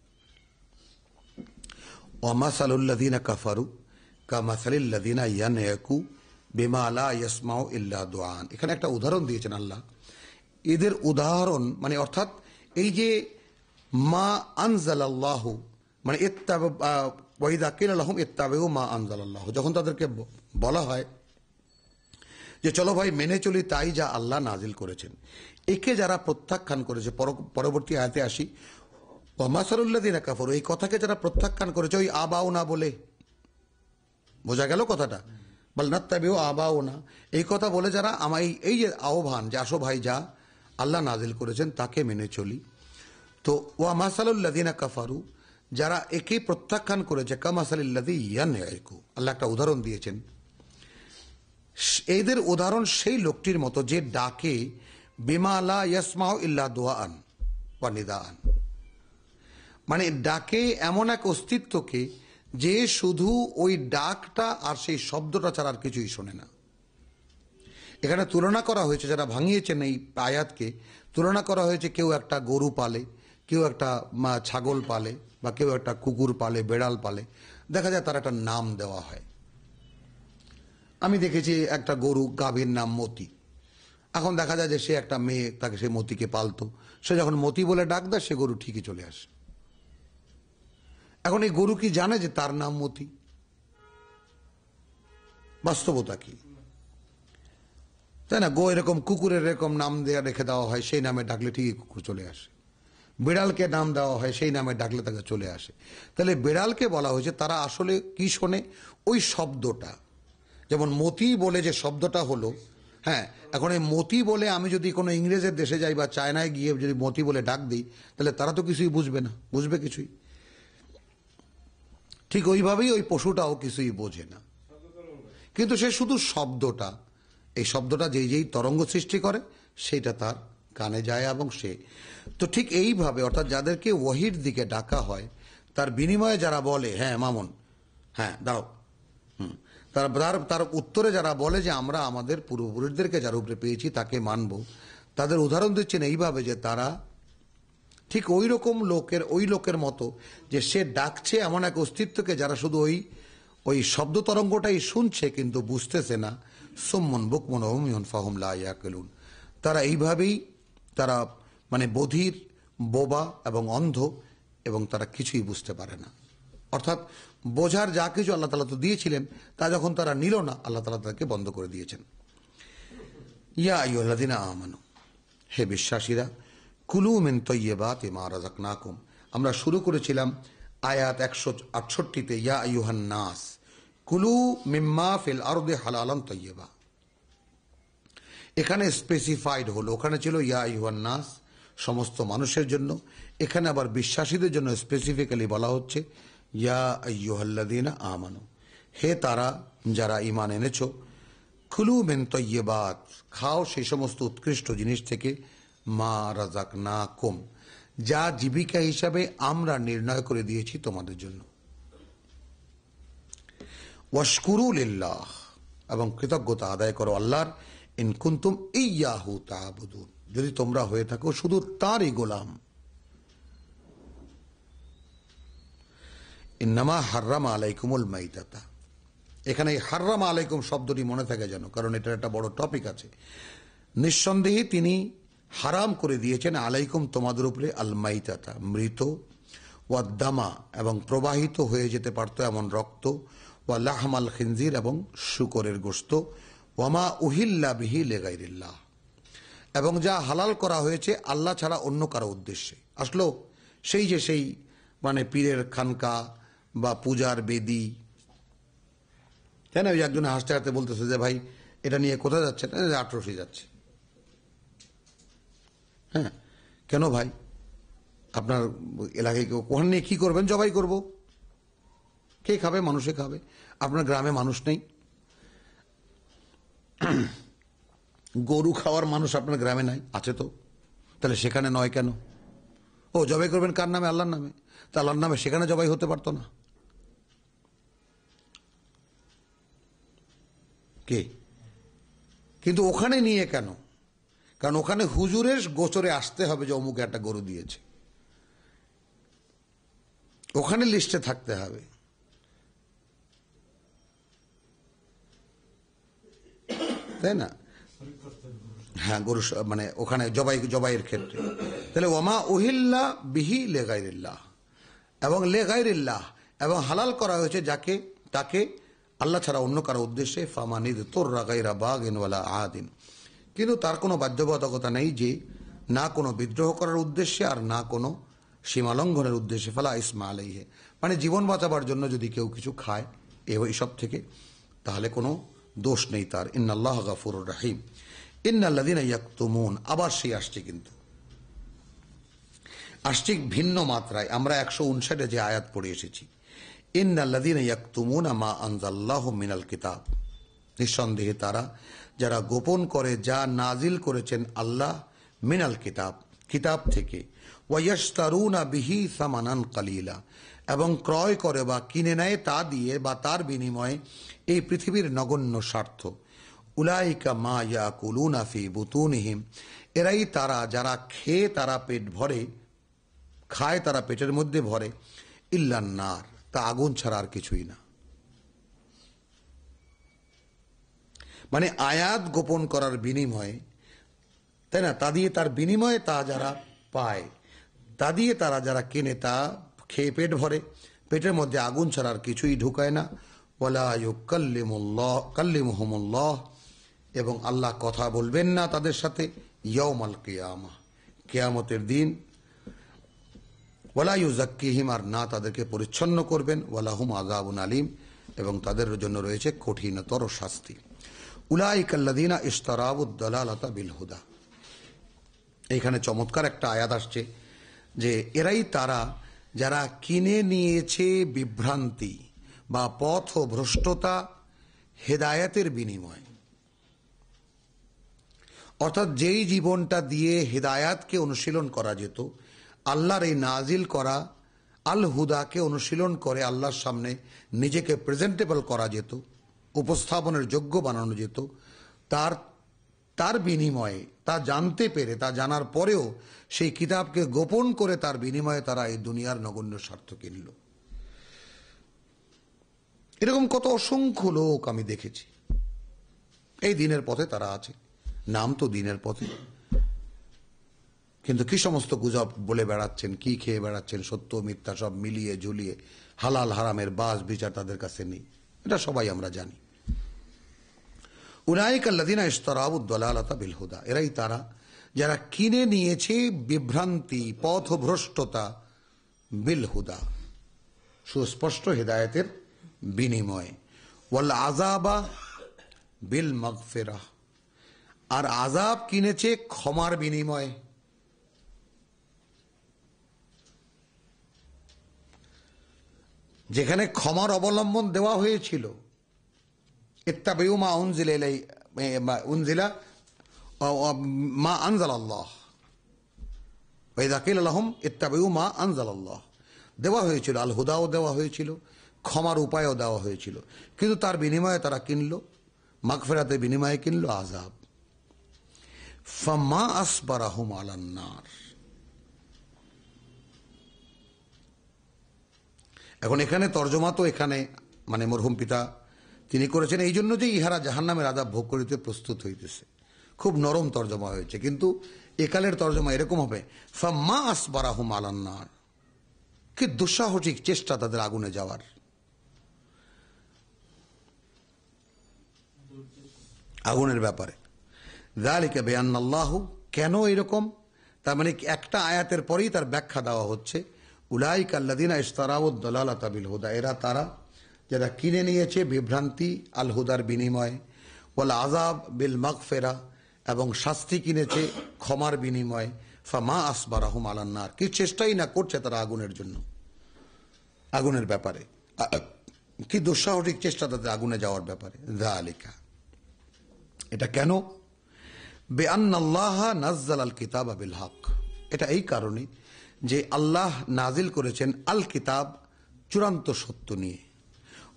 ওয়ামাসালুল্লাযীনা কাফারু কামাসালিল্লাযীনা ইয়ানয়াকু বিমা লা ইয়াসমাউ ইল্লা দুআন। এখানে একটা উদাহরণ দিয়েছেন আল্লাহ। এদের উদাহরণ মানে অর্থাৎ এই যে মা আনজালাল্লাহু, মানে ওয়াইদা কিলা লাহুম ইত্তাবিউ মা আনজালাল্লাহু, যখন তাদেরকে বলা হয় যে চলো ভাই মেনে চলি তাই যা আল্লাহ নাজিল করেছেন, একে যারা প্রত্যাখ্যান করেছে, পরবর্তী আয়াতে আসি, ওয়ামাসালুল্লাযীনা কাফারু, এই কথাকে যারা প্রত্যাখ্যান করেছে, ওই আবাও না বলে, বোঝা গেল কথাটা, বল নাত্তাবিউ আবাও না, এই কথা বলে যারা আমায় এই যে আহ্বান যে আসো ভাই যা আল্লাহ নাজিল করেছেন তাকে মেনে চলি, তো ওয়ামাসালুল্লাযীনা কাফারু, যারা একে প্রত্যাখ্যান করেছে, কামাসালিল্লাযী ইয়ানয়াকু, আল্লাহ একটা উদাহরণ দিয়েছেন। এদের উদাহরণ সেই লোকটির মতো যে ডাকে বিমা লা ইয়াসমাউ ইল্লা দুআন ওয়া নিদাআন, মানে ডাকে এমন এক অস্তিত্বকে যে শুধু ওই ডাকটা আর সেই শব্দটা ছাড়া আর কিছুই শোনে না। এখানে তুলনা করা হয়েছে, যারা ভাঙিয়েছেন এই আয়াতকে, তুলনা করা হয়েছে কেউ একটা গরু পালে, কেউ একটা ছাগল পালে, বা কেউ একটা কুকুর পালে, বেড়াল পালে, দেখা যায় তার একটা নাম দেওয়া হয়। আমি দেখেছি একটা গরু, গাভীর নাম মতি। এখন দেখা যায় যে সে একটা মেয়ে, তাকে সে মতিকে পালতো, সে যখন মতি বলে ডাক দেয় সে গরু ঠিকই চলে আসে। এখন এই গরু কি জানে যে তার নাম মতি? বাস্তবতা কি, তাই না? এরকম কুকুরের এরকম নাম রেখে দেওয়া হয়, সেই নামে ডাকলে ঠিকই কুকুর চলে আসে। বিড়ালকে নাম দেওয়া হয়, সেই নামে ডাকলে তাকে চলে আসে। তাহলে বিড়ালকে বলা হয়েছে, তারা আসলে কি শোনে? ওই শব্দটা, যেমন মতি বলে যে শব্দটা হলো, হ্যাঁ, এখন এই মতি বলে আমি যদি কোনো ইংরেজের দেশে যাই বা চায়নায় গিয়ে যদি মতি বলে ডাক দিই, তাহলে তারা তো কিছুই বুঝবে না, বুঝবে কিছুই? ঠিক ওইভাবেই ওই পশুটাও কিছুই বোঝে না, কিন্তু সে শুধু শব্দটা, এই শব্দটা যেই তরঙ্গ সৃষ্টি করে সেইটা তার কানে যায় এবং সে তো ঠিক এইভাবে, অর্থাৎ যাদেরকে ওয়াহির দিকে ডাকা হয় তার বিনিময়ে যারা বলে হ্যাঁ মামুন, হ্যাঁ দাঁড়াও, তার উত্তরে যারা বলে যে আমরা আমাদের পূর্বপুরুষদেরকে যার উপরে পেয়েছি তাকে মানব, তাদের উদাহরণ দিচ্ছেন এইভাবে যে তারা ঠিক ওই লোকের মতো, যে সে ডাকছে এমন এক অস্তিত্বকে যারা শুধু ওই শব্দ তরঙ্গটাই শুনছে কিন্তু বুঝতেছে না। সুম্মুন বুকমুন উময়ুন ফাহুম লা ইয়াকিলুন, তারা এইভাবেই তারা মানে বধির, বোবা এবং অন্ধ, এবং তারা কিছুই বুঝতে পারে না। অর্থাৎ বোঝার যা কিছু আল্লাহ তাআলা তো দিয়েছিলেন, তা যখন তারা নিল না, আল্লাহ তাআলা তাদেরকে বন্ধ করে দিয়েছেন। ইয়া আইয়ুহাল্লাযীনা আমানু, হে বিশ্বাসীরা, কুলু মিন তাইয়্যিবাতি মা রাযাকনাকুম। আমরা শুরু করেছিলাম আয়াত 168-তে, ইয়া আইয়ুহান নাস কুলু মিম্মা ফিল আরদি হালালান তাইয়্যিবা। এখানে স্পেসিফাইড হলো, ওখানে ছিল ইয়া আইয়ুহান নাস, সমস্ত মানুষের জন্য, এখানে আবার বিশ্বাসীদের জন্য স্পেসিফিক্যালি বলা হচ্ছে ইয়া আইয়ুহাল্লাযীনা আমানু, হে তারা যারা ঈমান এনেছো, কুলু মিন তাইয়্যিবাত, খাও সেই সমস্ত উৎকৃষ্ট জিনিস থেকে, মা রাযাকনাকুম, যা জীবিকা হিসাবে আমরা নির্ণয় করে দিয়েছি তোমাদের জন্য, ওয়াশকুরু লিল্লাহ, এবং কৃতজ্ঞতা আদায় করো আল্লাহর, ইন কুনতুম ইয়্যাহু তা'বুদুন, যদি তোমরা হয়ে থাকো শুধু তারই গোলাম। ইন্নামা হাররামা আলাইকুমুল মাইতাতা, এখানে হাররামা আলাইকুম শব্দটি মনে থাকে যেন, কারণ এটার একটা বড় টপিক আছে। নিঃসন্দেহে তিনি হারাম করে দিয়েছেন আলাইকুম তোমাদের উপরে আল মাইতাতা, মৃত, ওয়াদ্দামা, এবং প্রবাহিত হয়ে যেতে পারত এমন রক্ত, ওয়া লাহমাল খিনজির, এবং শূকরের গোশত, ওয়ামা উহিল্লা বিহি লিগাইরিল্লাহ, এবং যা হালাল করা হয়েছে আল্লাহ ছাড়া অন্য কারো উদ্দেশ্যে। আসলো সেই মানে পীরের খানকা বা পূজার বেদি, তাই না? ওই একজন হাসতে হাসতে বলতেছে যে ভাই এটা নিয়ে কোথায় যাচ্ছে? আটরসি যাচ্ছে। হ্যাঁ, কেন ভাই? আপনার এলাকায় কেউ ওখানে নিয়ে কি করবেন? জবাই করব। কে খাবে? মানুষে খাবে। আপনার গ্রামে মানুষ নেই? গরু খাওয়ার মানুষ আপনার গ্রামে নাই? আছে তো, তাহলে সেখানে নয় কেন? ও জবাই করবেন কার নামে? আল্লাহর নামে। তা আল্লাহর নামে সেখানে জবাই হতে পারতো না? কে? কিন্তু ওখানে নিয়ে কেন? কারণ ওখানে হুজুরের গোচরে আসতে হবে যে অমুকে একটা গরু দিয়েছে, ওখানে লিস্টে থাকতে হবে। তাই না? হ্যাঁ, গরু মানে ওখানে জবাইয়ের ক্ষেত্রে। তাহলে ওয়ামা উহিল্লা বিহি লিগাইরিল্লাহ, এবং লিগাইরিল্লাহ, এবং হালাল করা হয়েছে যাকে তাকে আল্লাহ ছাড়া অন্য কারো উদ্দেশ্যে, ফামানিদ তুররা গায়রা বাগিন ওয়ালা আদিন, কিন্তু তার কোনো বাধ্যবাধকতা নেই যে না কোনো বিদ্রোহ করার উদ্দেশ্যে আর না কোনো সীমালঙ্ঘনের উদ্দেশ্যে, ফালা ইসমা আলাইহি, মানে জীবন বাঁচাবার জন্য যদি কেউ কিছু খায় এইসব থেকে, তাহলে কোনো দোষ নেই তার। ইন্নাল্লাহ গাফুরুর রহিম। ইন্নাল্লাযীনা ইয়াকতুমুন, আবার সেই আসছে, কিন্তু আসছে ভিন্ন মাত্রায়। আমরা 159 যে আয়াত পড়ে এসেছি, ইন্নাল্লাযীনা ইয়াকতুমুনা মা আনজাল্লাহু মিনাল কিতাব, নিঃসন্দেহে তারা যারা গোপন করে যা নাজিল করেছেন আল্লাহ, মিনাল কিতাব, কিতাব থেকে, ওয়ায়াশতারুনা বিহি সামানান কালিলা, এবং ক্রয় করে বা কিনে নেয় তা দিয়ে বা তার বিনিময়ে এই পৃথিবীর নগণ্য স্বার্থ, উলাইকা মা ইয়াকুলুনা ফি বুতুনিহিম, এরাই তারা যারা খেয়ে তারা পেট ভরে, খায় তারা পেটের মধ্যে ভরে, ইল্লান নার, তা আগুন ছাড়া আর কিছুই না। মানে আয়াত গোপন করার বিনিময়ে, তাই না, তা দিয়ে তার বিনিময়ে তা যারা পায়, তা দিয়ে তারা যারা কেনে তা খেয়ে পেট ভরে, পেটের মধ্যে আগুন ছাড়া আর কিছুই ঢুকায় না। ওয়ালা ইউকাল্লিমুহুমুল্লাহ, এবং আল্লাহ কথা বলবেন না তাদের সাথে, ইয়াউমাল কিয়ামাহ, কিয়ামতের দিন, ওয়ালা ইউযাক্কিহিম, আর না তাদেরকে পরিচ্ছন্ন করবেন, ওয়ালাহুম আযাবুন আলীম, এবং তাদের জন্য রয়েছে কঠিনতর শাস্তি। উলাইকাল্লাযীনা ইশতারাবুদ দালালাতা বিল হুদা, এইখানে চমৎকার একটা আয়াত আসছে যে এরাই তারা যারা কিনে নিয়েছে বিভ্রান্তি বা পথ ও ভ্রষ্টতা হেদায়েতের বিনিময়ে। অর্থাৎ যেই জীবনটা দিয়ে হেদায়াতকে অনুশীলন করা যেত, আল্লাহর এই নাজিল করা আল হুদাকে অনুশীলন করে আল্লাহর সামনে নিজেকে প্রেজেন্টেবল করা যেত, উপস্থাপনের যোগ্য বানানো যেত, তার বিনিময়ে, তা জানতে পেরে, তা জানার পরেও সেই কিতাবকে গোপন করে তার বিনিময়ে তারা এই দুনিয়ার নগণ্য স্বার্থ কিনল। এরকম কত অসংখ্য লোক আমি দেখেছি। এই দিনের পথে তারা আছে, নাম তো দিনের পথে, কিন্তু কি সমস্ত গুজব বলে বেড়াচ্ছেন, কি খেয়ে বেড়াচ্ছেন, সত্য মিথ্যা সব মিলিয়ে ঝুলিয়ে, হালাল হারামের বাস বিচার তাদের কাছে নেই, এটা সবাই আমরা জানি। উলাইকাল্লাযীনা ইশতারাবুদ দালালাতা বিল হুদা, এরাই তারা যারা কিনে নিয়েছে বিভ্রান্তি, পথভ্রষ্টতা, বিল হুদা, সুস্পষ্ট হেদায়েতের বিনিময়ে, ওয়াল আযাবা বিল মাগফিরাহ, আর আযাব কিনেছে ক্ষমার বিনিময়ে। যেখানে ক্ষমার অবলম্বন দেওয়া হয়েছিল, ইত্তাবিউ মা উনজিলা উনজিলা মা আনজালাল্লাহ ওয়া ইযা কিলা লাহুম ইত্তাবিউ মা আনজালাল্লাহ, দেওয়া হয়েছিল, আল হুদাও দেওয়া হয়েছিল, ক্ষমার উপায়ও দেওয়া হয়েছিল, কিন্তু তার বিনিময়ে তারা কিনল, মাগফিরাতের বিনিময়ে কিনল আযাব। ফামা আসবারাহুম আলান নার। এখন এখানে তর্জমা তো এখানে মানে মরহুম পিতা তিনি করেছেন এই জন্য যে ইহারা জাহান্নামের আযাব ভোগ করিতে প্রস্তুত হইতেছে, খুব নরম তর্জমা হয়েছে, কিন্তু একালের তর্জমা এরকম হবে ফাম্মা আসবারাহুম আলান নার, কি দুঃসাহসিক চেষ্টা তাদের আগুনে যাওয়ার। আগুনের ব্যাপারে যালিকা বিআন্নাল্লাহু, কেন এরকম, তার মানে একটা আয়াতের পরেই তার ব্যাখ্যা দেওয়া হচ্ছে। উলাইকা আল্লাযীনা ইশতারাউদ দালালাতা বিল হুদা, এরা তারা যারা কিনে নিয়েছে বিভ্রান্তি আল হুদার বিনিময়ে, ওয়াল আযাব বিল মাগফিরা, এবং শাস্তি কিনেছে ক্ষমার বিনিময়ে। ফামা আসবারাহুম আলান নার, কি চেষ্টাই না করছে তারা আগুনের জন্য, আগুনের ব্যাপারে, কি দুঃসাহসিক চেষ্টা তাদের আগুনে যাওয়ার ব্যাপারে। যালিকা, এটা কেন, বিআন্নাল্লাহা নাযালাল কিতাবা বিল হক, এটা এই কারণে যে আল্লাহ নাজিল করেছেন আল কিতাব চূড়ান্ত সত্য নিয়ে।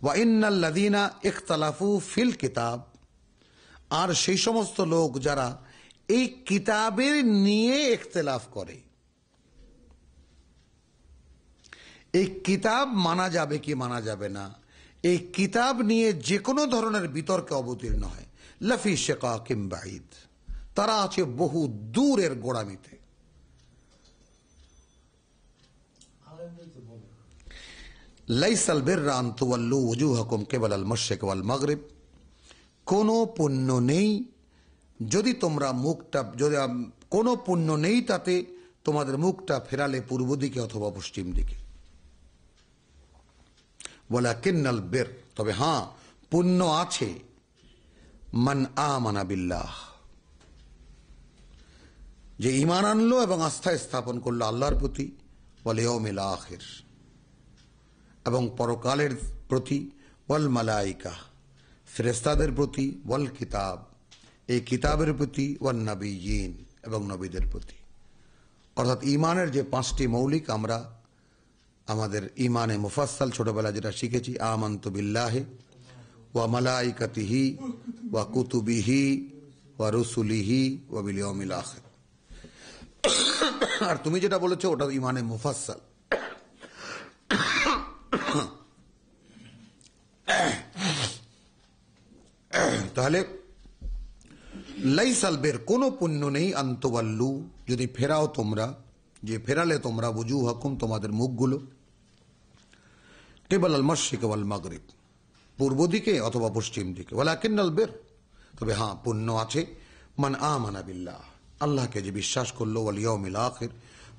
ওয়া ইন্নাল্লাযীনা ইখতালাফু ফিল কিতাব, আর সেই সমস্ত লোক যারা এই কিতাবের নিয়ে ইখতিলাফ করে, এই কিতাব মানা যাবে কি মানা যাবে না, এই কিতাব নিয়ে যে কোনো ধরনের বিতর্কে অবতীর্ণ হয়, লাফি শিকাকিম বাঈদ, তারা আছে বহু দূরের গোড়ামিতে। লাইসাল বিররা আন তুওয়াল্লু ওয়ুজুহাকুম কিবালাল মাশরিক ওয়াল মাগরিব, কোনো পুণ্য নেই যদি তোমরা মুখটা, যদি কোনো পুণ্য নেই তাতে তোমাদের মুখটা ফেরালে পূর্ব দিকে অথবা পশ্চিম দিকে। ওয়ালাকিন্নাল বির, তবে হ্যাঁ পুণ্য আছে, মান আমানা বিল্লাহ, যে ঈমান আনলো এবং আস্থা স্থাপন করলো আল্লাহর প্রতি, ওয়াল ইয়াউমিল আখির, এবং পরকালের প্রতি, ওয়াল মালাইকা, ফেরেশতাদের প্রতি, ওয়াল কিতাব, এই কিতাবের প্রতি, ওয়ান নবিয়্যিন, এবং নবীদের প্রতি। অর্থাৎ ঈমানের যে পাঁচটি মৌলিক, আমরা আমাদের ঈমানে মুফাসসাল ছোটবেলা যেটা শিখেছি, আমানতু বিল্লাহি ওয়া মালাইকাতিহি ওয়া কুতুবিহি ওয়া রুসুলিহি ওয়া বিল ইয়াউমিল আখির। আর তুমি যেটা বলেছো ওটা ঈমানে মুফাসসাল। তাহলে লাইসাল বির, কোনো পুণ্য নেই, আন তুওয়াল্লু, যদি ফেরাও তোমরা, যে ফেরালে তোমরা, ওয়ুজুহাকুম, তোমাদের মুখগুলো, কিবালাল মাশরিক ওয়াল মাগরিব, পূর্ব দিকে অথবা পশ্চিম দিকে। ওয়ালাকিন্নাল বির, তবে হ্যাঁ পুণ্য আছে, মান আমানা বিল্লাহ, আল্লাহকে যে বিশ্বাস করলো, ওয়াল ইয়াউমিল আখির,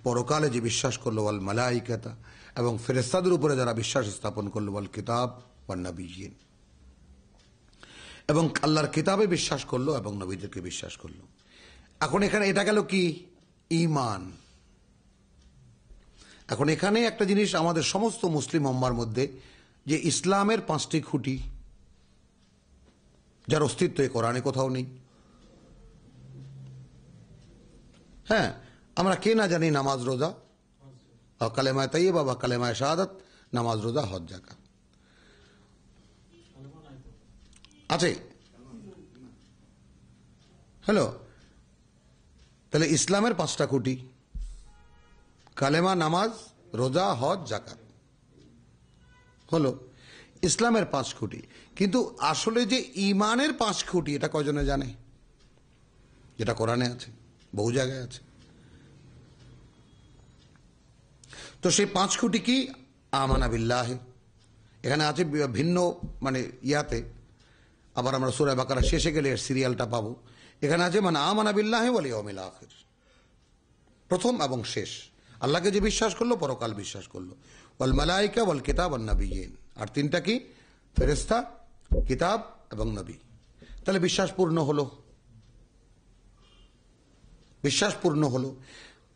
পরকালে যে বিশ্বাস করলো, ওয়াল মালাইকাতা, এবং ফেরেশতাদের উপরে যারা বিশ্বাস স্থাপন করলো, ওয়াল কিতাব ওয়ান নবিয়্যিন, এবং আল্লাহর কিতাবে বিশ্বাস করলো এবং নবীদেরকে বিশ্বাস করলো। এখন এখানে এটা গেল কি ঈমান। এখন এখানে একটা জিনিস আমাদের সমস্ত মুসলিম উম্মার মধ্যে, যে ইসলামের পাঁচটি খুঁটি, যার অস্তিত্ব এই কোরআনে কোথাও নেই। হ্যাঁ, আমরা কে না জানি নামাজ, রোজা, কালেমায়ে তাইয়্যিবা বা কালেমায়ে শাহাদাত, নামাজ, রোজা, হজ, যাকাত আছে। হ্যালো, তাহলে ইসলামের পাঁচটা খুঁটি, কালেমা, নামাজ, রোজা, হজ, যাকাত হলো ইসলামের পাঁচ খুঁটি। কিন্তু আসলে যে ঈমানের পাঁচ খুঁটি, এটা কয়জনে জানে? যেটা কোরআনে আছে, বহু জায়গায় আছে। তো সেই পাঁচ খুঁটি কি? আমানা বিল্লাহ, এখানে আছে ভিন্ন মানে ইয়াতে, আবার আমরা সূরা বাকারা শেষে গেলে এর সিরিয়ালটা পাবো। এখানে আছে মানে আমানা বিল্লাহি ওয়াল ইয়াউমিল আখির, প্রথম এবং শেষ। আল্লাহকে যে বিশ্বাস করলো, পরকাল বিশ্বাস করলো, ওয়াল মালাইকা ওয়াল কিতাব ওয়ান নবিয়্যিন, আর তিনটা কি? ফেরেশতা, কিতাব এবং নবী। তাহলে বিশ্বাস পূর্ণ হলো। বিশ্বাস পূর্ণ হলো।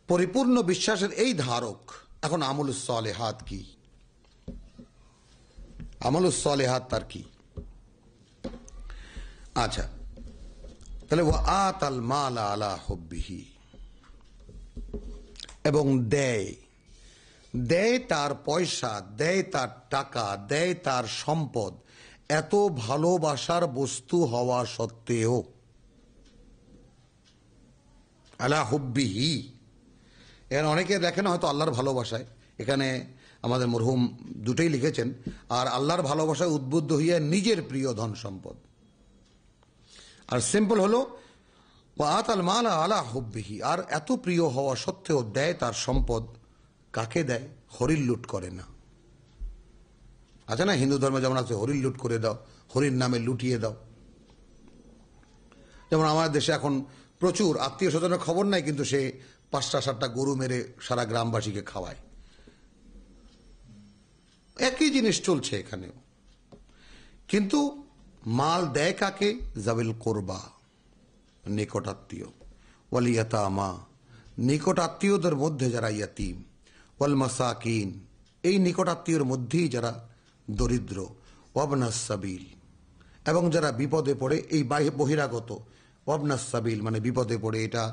পরিপূর্ণ বিশ্বাসের এই ধারক। এখন আমলুস সালেহাত কি? আমলুস সালেহাত তার কি? আচ্ছা, তাহলে ওয়া আতাল মাল আলা হুব্বিহি, এবং দেয় তার পয়সা, দেয় তার টাকা, দেয় তার সম্পদ, এত ভালোবাসার বস্তু হওয়া সত্ত্বেও, আলা হুব্বিহি। এখানে অনেকে দেখেন হয়তো আল্লাহর ভালোবাসায়, এখানে আমাদের মরহুম দুটোই লিখেছেন, আর আল্লাহর ভালোবাসায় উদ্বুদ্ধ হইয়া নিজের প্রিয় ধন সম্পদ। আর সিম্পল হলো ওয়া আতাল মাল আলা হুব্বিহি, আর এত প্রিয় হওয়া সত্ত্বেও দেয় তার সম্পদ। কাকে দেয়? হরির লুট করে না। আছে না হিন্দু ধর্মে যেমন আছে, হরির লুট করে দাও, হরির নামে লুটিয়ে দাও। যেমন আমাদের দেশে এখন প্রচুর আত্মীয় স্বজনের খবর নাই, কিন্তু সে 5টা-7টা গরু মেরে সারা গ্রামবাসীকে খাওয়ায়। একই জিনিস চলছে এখানেও। কিন্তু মাল দেয় কাকে? জাবিল কোরবা, নিকট আত্মীয়, ওয়াল ইয়াতামা, নিকট আত্মীয়দের মধ্যে যারা ইয়াতিম, ওয়াল মাসাকিন, এই নিকট আত্মীয়ের মধ্যেই যারা দরিদ্র, ওয়াবনাস সাবিল, এবং যারা বিপদে পড়ে, এই বহিরাগত। ওয়াবনাস সাবিল মানে বিপদে পড়ে। এটা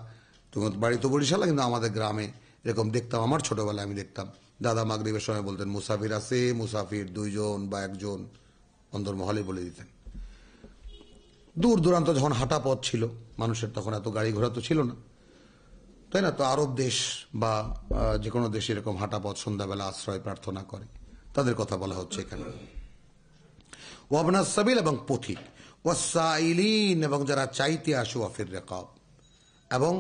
তোমার বাড়ি তো বরিশাল, কিন্তু আমাদের গ্রামে এরকম দেখতাম। আমার ছোটবেলায় আমি দেখতাম দাদা মাগরিবের সময় বলতেন মুসাফির আছে, মুসাফির 2 জন বা 1 জন অন্দরমহলে বলে দিতেন। দূর দূরান্ত যখন হাঁটা পথ ছিল মানুষের, তখন এত গাড়ি ঘোড়া তো ছিল না, তাই না? তো আরব দেশ বা যে কোনো দেশে এরকম হাঁটা পথ সন্ধ্যাবেলা আশ্রয় প্রার্থনা করে, তাদের কথা বলা হচ্ছে এখানে। ওয়াবনাস সাবিল এবং পথিক, ওয়াসাইলিন এবং যারা চাইতে আসে, ওয়াফির রিকাব এবং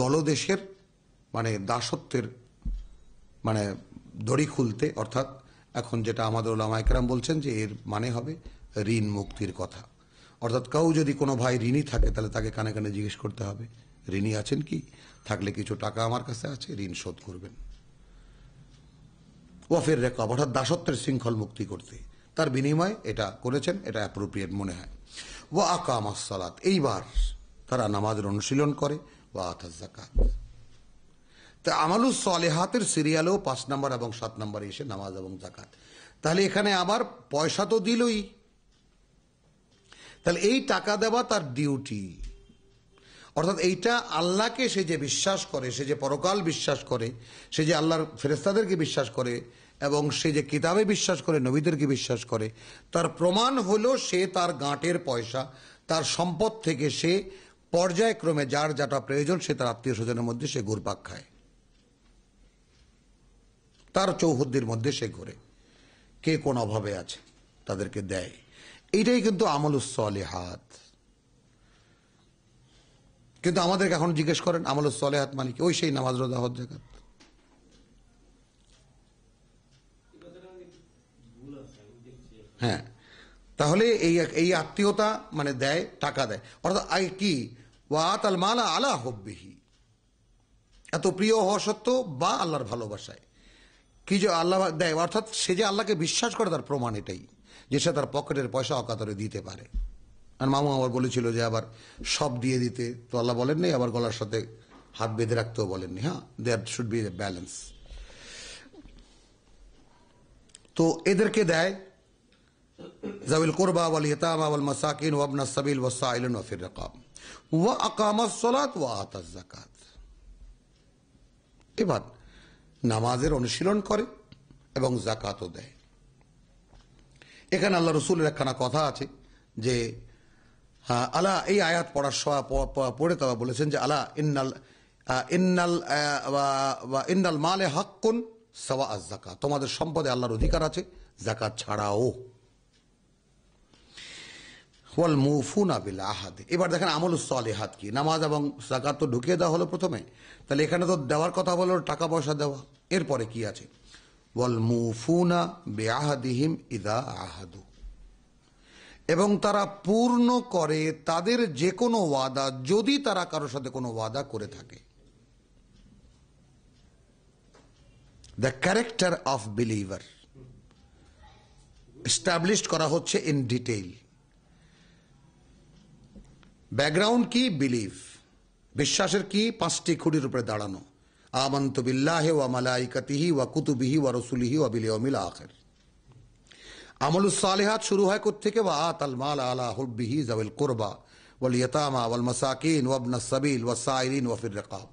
গলদেশের মানে দাসত্বের মানে দড়ি খুলতে, অর্থাৎ এখন যেটা আমাদের ওলামা ইকরাম বলছেন যে এর মানে হবে ঋণ মুক্তির কথা। অর্থাৎ কেউ যদি কোনো ভাই ঋণী থাকে, তাহলে তাকে কানে কানে জিজ্ঞেস করতে হবে ঋণী আছেন কি, থাকলে কিছু টাকা আমার কাছে আছে, ঋণ শোধ করবেন। ওয়াফির রিকাব অর্থাৎ দাসত্বের শৃঙ্খল মুক্তি করতে, তার বিনিময়ে এটা করেছেন, এটা অ্যাপ্রোপ্রিয়েট মনে হয়। ওয়া আকামাস সালাত, এইবার তারা নামাজের অনুশীলন করে। ওয়া আতাজ যাকাত। তা আমালুস সালেহাতের সিরিয়ালেও 5 নম্বর এবং 7 নম্বরে এসে নামাজ এবং যাকাত। তাহলে এখানে আবার পয়সা তো দিলই, তাহলে এই টাকা দেওয়া তার ডিউটি। অর্থাৎ এইটা আল্লাহকে সে যে বিশ্বাস করে, সে যে পরকাল বিশ্বাস করে, সে যে আল্লাহর ফেরেশতাদেরকে বিশ্বাস করে, এবং সে যে কিতাবে বিশ্বাস করে, নবীদেরকে বিশ্বাস করে, তার প্রমাণ হলো সে তার গাঁটের পয়সা, তার সম্পদ থেকে সে পর্যায়ক্রমে যার যেটা প্রয়োজন, সে তার আত্মীয় স্বজনের মধ্যে সে ঘুরপাক খায়, তার চৌহদ্দির মধ্যে সে ঘুরে, কে কোন অভাবে আছে তাদেরকে দেয়। এইটাই কিন্তু আমলুস সালেহাত। কিন্তু আমাদেরকে এখন জিজ্ঞেস করেন আমলুস সালেহাত মানে কি? ওই সেই নামাজ, রোজা, হজ, যাকাত। হ্যাঁ, তাহলে এই আত্মীয়তা মানে দেয়, টাকা দেয়, অর্থাৎ কি ওয়াত আল মালা আলা হুব্বিহি, এত প্রিয় হওয়া সত্ত্বেও বা আল্লাহর ভালোবাসায় কি যে আল্লাহ দেয়, অর্থাৎ সে যে আল্লাহকে বিশ্বাস করে তার প্রমাণ এটাই যে সে তার পকেটের পয়সা অকাতরে দিতে পারে। আর মামু আবার বলেছিল যে আবার সব দিয়ে দিতে, তো আল্লাহ বলেননি, আবার গলার সাথে হাত বেঁধে রাখতেও বলেননি। হ্যাঁ, there should be a balance. তো এদেরকে দেয় যাবিল কুরবা ওয়াল ইয়াতামা ওয়াল মাসাকিন ওয়া ইবনাস সাবিল ওয়াসাইলিন ওয়া ফির রিকাব ওয়া আকামাস সালাত ওয়া আতাজ যাকাত। এবার নামাজের অনুশীলন করে এবং যাকাতও দেয়। এখানে আল্লাহ রসুলের একখানা কথা আছে যে আলা, এই আয়াত পড়ার সময় পড়ে তারা বলেছেন যে আলা ইন্নাল মালে হাক্কুন সাওয়া আজ যাকাত, তোমাদের সম্পদে আল্লাহর অধিকার আছে যাকাত ছাড়াও। ওয়াল মুফুনা বিল আহাদ। এবার দেখেন আমলুস সালেহাত কি? নামাজ এবং যাকাত তো ঢুকিয়ে দেওয়া হলো প্রথমে, তাহলে এখানে তো দেওয়ার কথা বলো টাকা পয়সা দেওয়া, এরপরে কি আছে? ওয়াল মুফুনা বিআহাদিহিম ইযা আহাদু, এবং তারা পূর্ণ করে তাদের যে কোনো ওয়াদা, যদি তারা কারোর সাথে কোনো ওয়াদা করে থাকে। The character of believer established করা হচ্ছে ইন ডিটেইল। ব্যাকগ্রাউন্ড কি? বিলিভ, বিশ্বাসের কি? 5টি খুঁটির উপরে দাঁড়ানো। আমানতু বিল্লাহি ওয়া মালাইকাতিহি ওয়া কুতুবিহি ওয়া রাসূলিহি ওয়া বিল ইয়াউমিল আখির। আমলুস সালিহাত শুরু হয় কোত্থেকে? ওয়া আতাল মাল আলা হুব্বিহি যাওয়াল কুরবা ওয়াল ইয়াতামা ওয়াল মাসাকিন ওয়া ইবনাস সাবিল ওয়াস সাইরিন ওয়া ফির রিকাব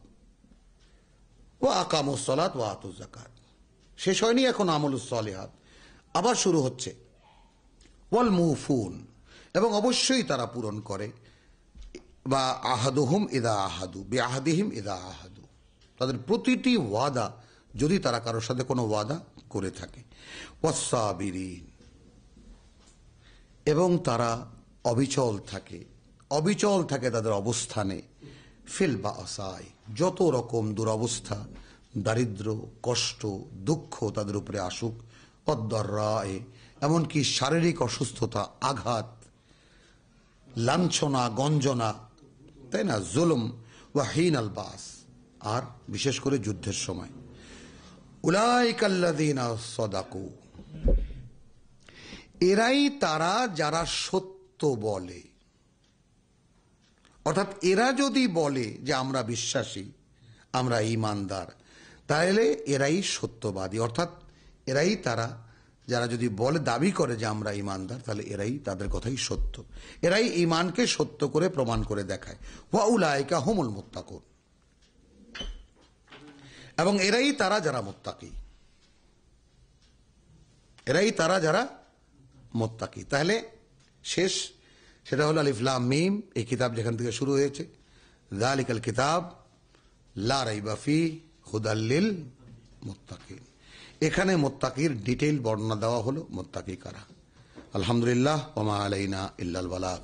ওয়া আকামুস সালাত ওয়া আতুজ যাকাত। শেষ হয়নি এখন আমলুস সালিহাত, আবার শুরু হচ্ছে। ওয়াল মুফুন, এবং অবশ্যই তারা পূরণ করে। বা আহাদুহুম ইদা আহাদু বিআহদিহিম ইদা আহাদু, তাদের প্রতিটি ওয়াদা যদি তারা কারোর সাথে কোনো ওয়াদা করে থাকে। ওয়াসসাবিরিন, এবং তারা অবিচল থাকে তাদের অবস্থানে। ফিল বাসাই, যত রকম দুরবস্থা, দারিদ্র, কষ্ট, দুঃখ তাদের উপরে আসুক। অদ্দর্রায়ে, এমনকি শারীরিক অসুস্থতা, আঘাত, লাঞ্ছনা, গঞ্জনা, তাই না, জুলুম, ওয়াহিন আল বাস, আর বিশেষ করে যুদ্ধের সময়। উলাইকাল্লাযীনা সাদাকু, এরাই তারা যারা সত্য বলে। অর্থাৎ এরা যদি বলে যে আমরা বিশ্বাসী, আমরা ঈমানদার, তাহলে এরাই সত্যবাদী। অর্থাৎ এরাই তারা যারা যদি বলে, দাবি করে যে আমরা ঈমানদার, তাহলে এরাই, তাদের কথাই সত্য। এরাই ঈমানকে সত্য করে প্রমাণ করে দেখায়। ওয়া উলাইকা হুমুল মুত্তাকুন, এবং এরাই তারা যারা মুত্তাকি, এরাই তারা যারা মুত্তাকি। তাহলে শেষ, সেটা হলো আলিফ লাম মিম, এই কিতাব যেখান থেকে শুরু হয়েছে। যালিকাল কিতাব লা রাইবা ফিহি হুদাল লিল মুত্তাকিন। এখানে মুত্তাকির ডিটেইল বর্ণনা দেওয়া হলো, মুত্তাকি কারা। আলহামদুলিল্লাহ, ওয়া মা আলাইনা ইল্লাল বালাগ।